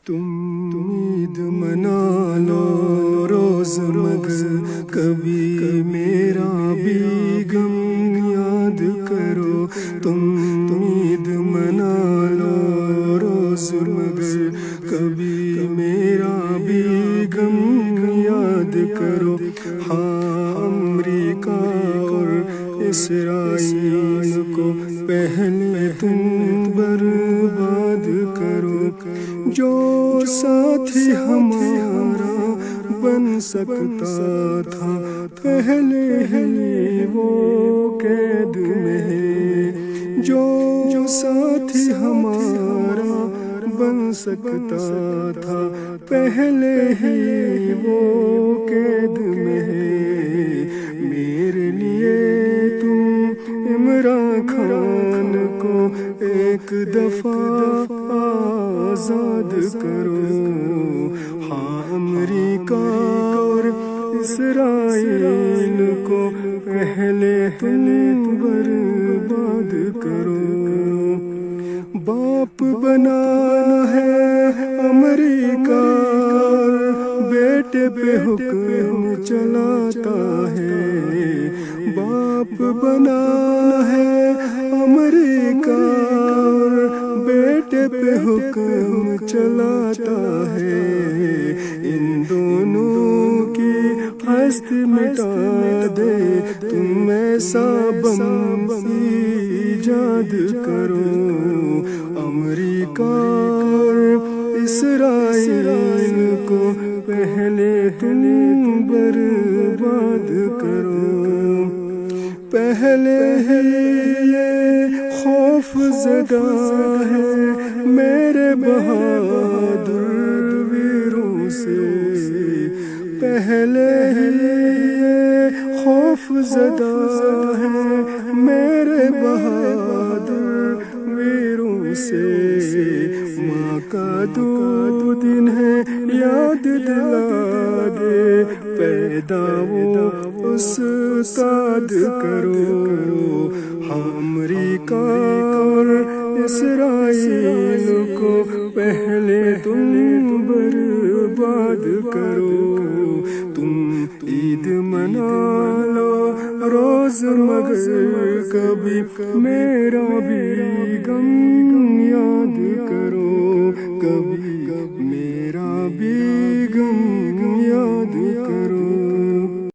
تم عید منا لو روز مگر کبھی میرا بھی غم یاد کرو. تم عید منا لو روز مگر کبھی میرا بھی غم یاد کرو. ہاں امریکہ اور اسرائیل کو پہلے تم برباد کرو. جو ساتھی ہمارا بن سکتا تھا پہلے ہی وہ قید میں ہے. جو ساتھی ہمارا بن سکتا تھا پہلے ہی وہ قید میں ہے. میرے لیے تم عمران خان کو ایک دفعہ آزاد کرو. ہاں امریکہ اور اسرائیل کو پہلے تم برباد کرو. باپ بنانا ہے امریکہ بیٹے پہ حکم چلاتا ہے. باپ بنانا ہے امریکہ بیٹے پہ حکم چلاتا ہے. ان دونوں کی ہستی مٹا دے تم ایسا بم ایجاد کرو. امریکہ اور اسرائیل کو پہلے تم برباد کرو. پہلے ہی یہ خوف زدہ ہے میرے بہادر ویروں سے. پہلے ہی یہ خوف زدہ ہے میرے بہادر ویروں سے. ماں کا دودھ انہیں یاد دلا دے پیدا وہ استاد کرو. ہاں امریکہ اور اسرائیل کو پہلے تم برباد کرو. تم عید منا لو روز مگر کبھی میرا بھی غم یاد کرو. کبھی میرا بھی غم